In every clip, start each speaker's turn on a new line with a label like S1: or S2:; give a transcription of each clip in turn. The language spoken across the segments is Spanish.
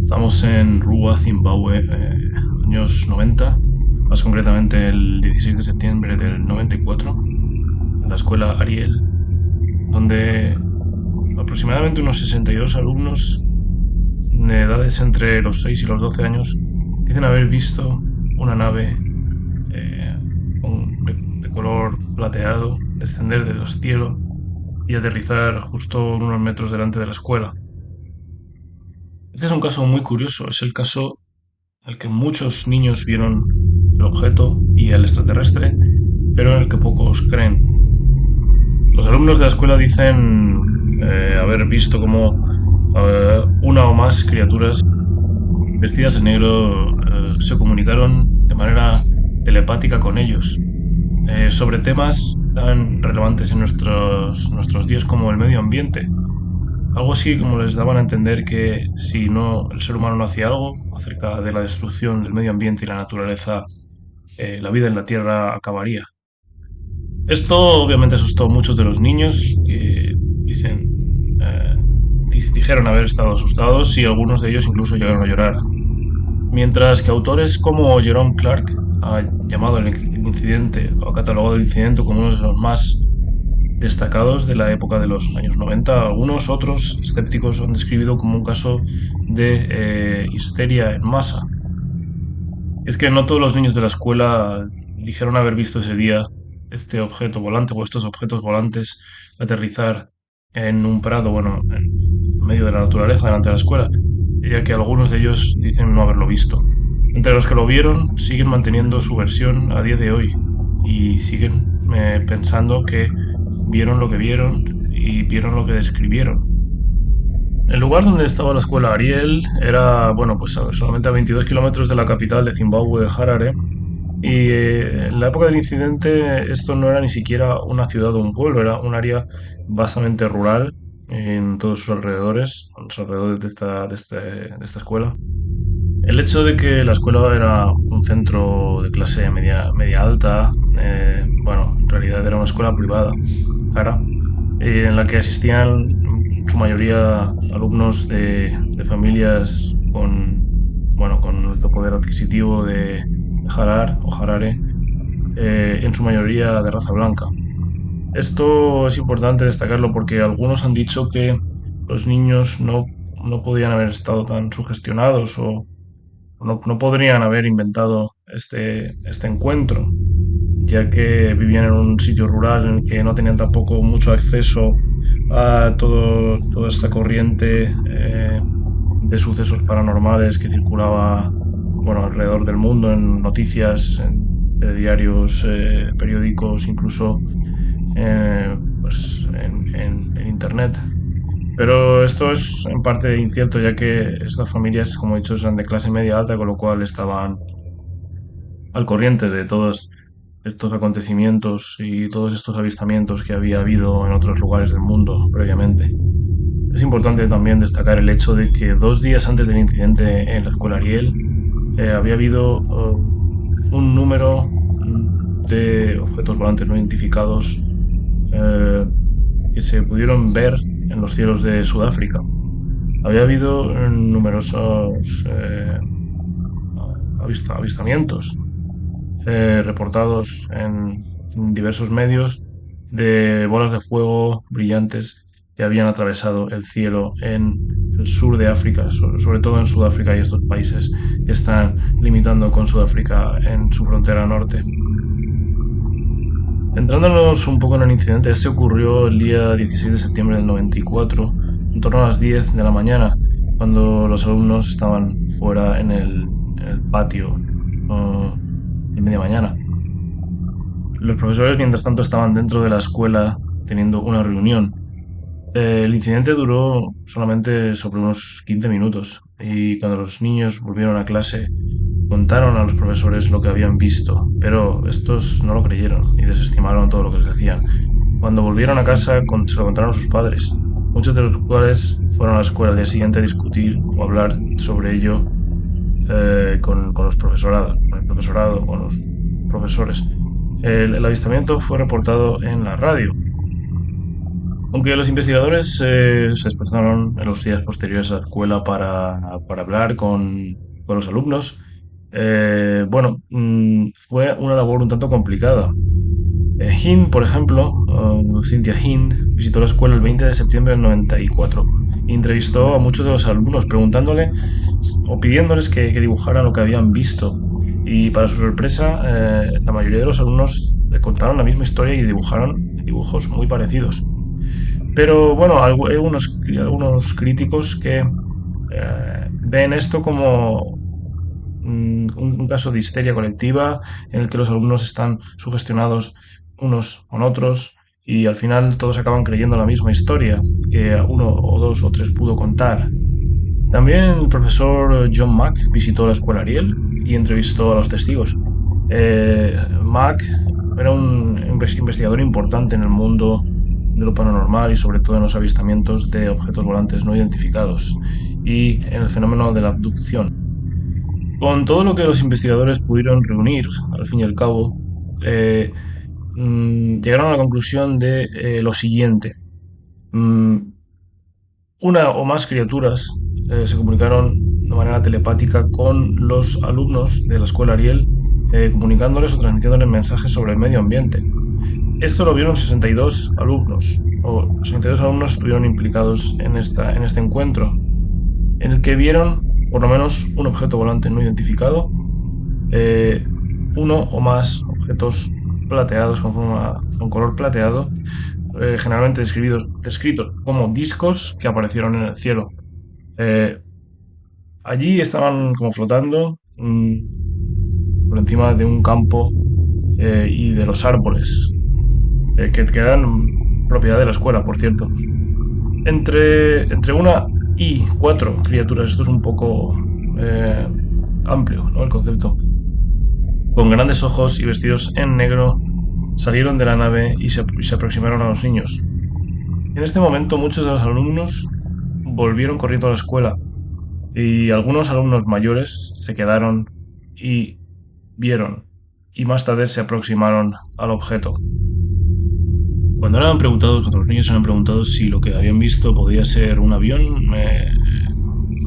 S1: Estamos en Ruwa, Zimbabue, años 90, más concretamente el 16 de septiembre del 94, en la escuela Ariel, donde aproximadamente unos 62 alumnos de edades entre los 6 y los 12 años dicen haber visto una nave eh, de color plateado descender del cielo y aterrizar justo unos metros delante de la escuela. Este es un caso muy curioso, es el caso en el que muchos niños vieron el objeto y el extraterrestre, pero en el que pocos creen. Los alumnos de la escuela dicen haber visto como una o más criaturas vestidas de negro se comunicaron de manera telepática con ellos sobre temas tan relevantes en nuestros días como el medio ambiente. Algo así como les daban a entender que si no el ser humano no hacía algo acerca de la destrucción del medio ambiente y la naturaleza, la vida en la Tierra acabaría. Esto obviamente asustó a muchos de los niños que eh, dijeron haber estado asustados y algunos de ellos incluso llegaron a llorar. Mientras que autores como Jerome Clark ha llamado el incidente o ha catalogado el incidente como uno de los más destacados de la época de los años 90. Algunos otros escépticos han describido como un caso de histeria en masa. Es que no todos los niños de la escuela dijeron haber visto ese día este objeto volante o estos objetos volantes aterrizar en un prado, bueno, en medio de la naturaleza delante de la escuela, ya que algunos de ellos dicen no haberlo visto. Entre los que lo vieron siguen manteniendo su versión a día de hoy y siguen pensando que vieron lo que vieron y vieron lo que describieron. El lugar donde estaba la escuela Ariel era, bueno, pues solamente a 22 kilómetros de la capital de Zimbabue, Harare, y en la época del incidente esto no era ni siquiera una ciudad o un pueblo, era un área bastante rural en todos sus alrededores, a los alrededores de esta escuela. El hecho de que la escuela era un centro de clase media alta, bueno, en realidad era una escuela privada, cara, en la que asistían en su mayoría alumnos de familias con, bueno, con alto poder adquisitivo de Harar o Harare, en su mayoría de raza blanca. Esto es importante destacarlo porque algunos han dicho que los niños no podían haber estado tan sugestionados o no podrían haber inventado este encuentro, ya que vivían en un sitio rural en el que no tenían tampoco mucho acceso a toda esta corriente de sucesos paranormales que circulaba, bueno, alrededor del mundo en noticias, en diarios, periódicos, incluso pues en internet. Pero esto es en parte incierto, ya que estas familias, como he dicho, eran de clase media alta, con lo cual estaban al corriente de todos estos acontecimientos y todos estos avistamientos que había habido en otros lugares del mundo previamente. Es importante también destacar el hecho de que 2 días antes del incidente en la escuela Ariel había habido un número de objetos volantes no identificados eh, que se pudieron ver en los cielos de Sudáfrica. Había habido numerosos avistamientos reportados en diversos medios de bolas de fuego brillantes que habían atravesado el cielo en el sur de África, sobre todo en Sudáfrica y estos países que están limitando con Sudáfrica en su frontera norte. Centrándonos un poco en el incidente, este ocurrió el día 16 de septiembre del 94, en torno a las 10 de la mañana, cuando los alumnos estaban fuera en el patio de media mañana. Los profesores, mientras tanto, estaban dentro de la escuela teniendo una reunión. El incidente duró solamente sobre unos 15 minutos y cuando los niños volvieron a clase contaron a los profesores lo que habían visto, pero estos no lo creyeron y desestimaron todo lo que les decían. Cuando volvieron a casa se lo contaron a sus padres, muchos de los cuales fueron a la escuela al día siguiente a discutir o hablar sobre ello con los profesorado, con el profesorado, con los profesores. El avistamiento fue reportado en la radio. Aunque los investigadores se esforzaron en los días posteriores a la escuela para hablar con los alumnos, fue una labor un tanto complicada. Hind, por ejemplo, Cynthia Hind, visitó la escuela el 20 de septiembre del 94 y entrevistó a muchos de los alumnos preguntándole o pidiéndoles que dibujaran lo que habían visto. Y para su sorpresa, la mayoría de los alumnos le contaron la misma historia y dibujaron dibujos muy parecidos. Pero bueno, hay algunos críticos que ven esto como un caso de histeria colectiva en el que los alumnos están sugestionados unos con otros y al final todos acaban creyendo la misma historia que uno o dos o tres pudo contar. También el profesor John Mack visitó la escuela Ariel y entrevistó a los testigos. Mack era un investigador importante en el mundo de lo paranormal y sobre todo en los avistamientos de objetos volantes no identificados y en el fenómeno de la abducción. Con todo lo que los investigadores pudieron reunir, al fin y al cabo, eh, llegaron a la conclusión de lo siguiente. Mm, una o más criaturas se comunicaron de manera telepática con los alumnos de la escuela Ariel, comunicándoles o transmitiéndoles mensajes sobre el medio ambiente. Esto lo vieron 62 alumnos, o 62 alumnos estuvieron implicados en este encuentro, en el que vieron por lo menos un objeto volante no identificado, eh, uno o más objetos plateados con color plateado, generalmente descritos como discos que aparecieron en el cielo. Eh, Allí estaban como flotando por encima de un campo y de los árboles, que eran propiedad de la escuela, por cierto. Entre una y cuatro criaturas, esto es un poco eh, amplio, ¿no? El concepto. Con grandes ojos y vestidos en negro, salieron de la nave y se aproximaron a los niños. En este momento, muchos de los alumnos volvieron corriendo a la escuela y algunos alumnos mayores se quedaron y vieron, y más tarde se aproximaron al objeto. Cuando los niños eran preguntados si lo que habían visto podía ser un avión,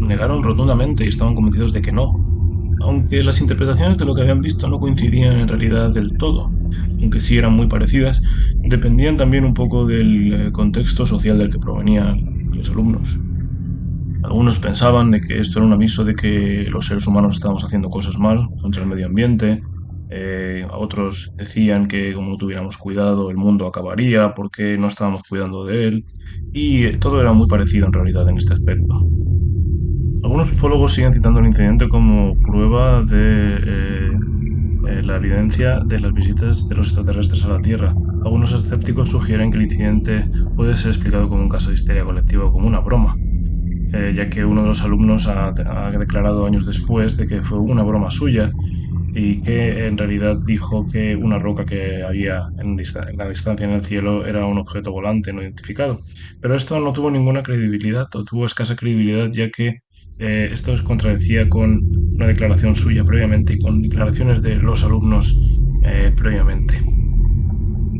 S1: negaron rotundamente y estaban convencidos de que no, aunque las interpretaciones de lo que habían visto no coincidían en realidad del todo, aunque sí eran muy parecidas, dependían también un poco del contexto social del que provenían los alumnos. Algunos pensaban de que esto era un aviso de que los seres humanos estábamos haciendo cosas mal contra el medio ambiente. Otros decían que como no tuviéramos cuidado el mundo acabaría porque no estábamos cuidando de él. Y todo era muy parecido en realidad en este aspecto. Algunos ufólogos siguen citando el incidente como prueba de la evidencia de las visitas de los extraterrestres a la Tierra. Algunos escépticos sugieren que el incidente puede ser explicado como un caso de histeria colectiva o como una broma, ya que uno de los alumnos ha declarado años después de que fue una broma suya y que en realidad dijo que una roca que había en la distancia en el cielo era un objeto volante no identificado. Pero esto no tuvo ninguna credibilidad o tuvo escasa credibilidad, ya que esto se contradecía con una declaración suya previamente y con declaraciones de los alumnos previamente.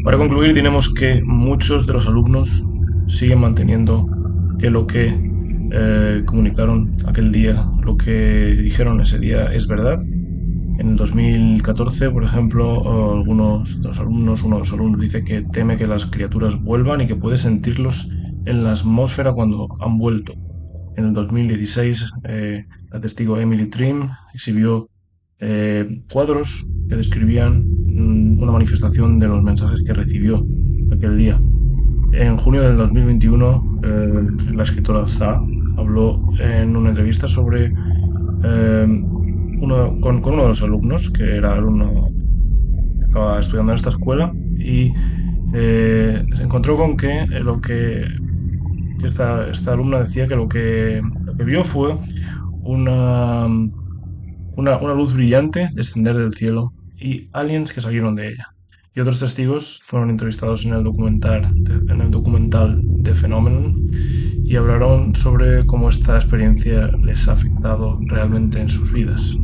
S1: Para concluir, diremos que muchos de los alumnos siguen manteniendo que lo que comunicaron aquel día, lo que dijeron ese día es verdad. En el 2014, por ejemplo, algunos de los alumnos, uno de los alumnos dice que teme que las criaturas vuelvan y que puede sentirlos en la atmósfera cuando han vuelto. En el 2016, la testigo Emily Trim exhibió cuadros que describían una manifestación de los mensajes que recibió aquel día. En junio del 2021, la escritora Za habló en una entrevista sobre con uno de los alumnos, que era alumno que estaba estudiando en esta escuela, y se encontró con que esta alumna decía que lo que vio fue una, una luz brillante descender del cielo y aliens que salieron de ella. Y otros testigos fueron entrevistados en el documental The Phenomenon y hablaron sobre cómo esta experiencia les ha afectado realmente en sus vidas.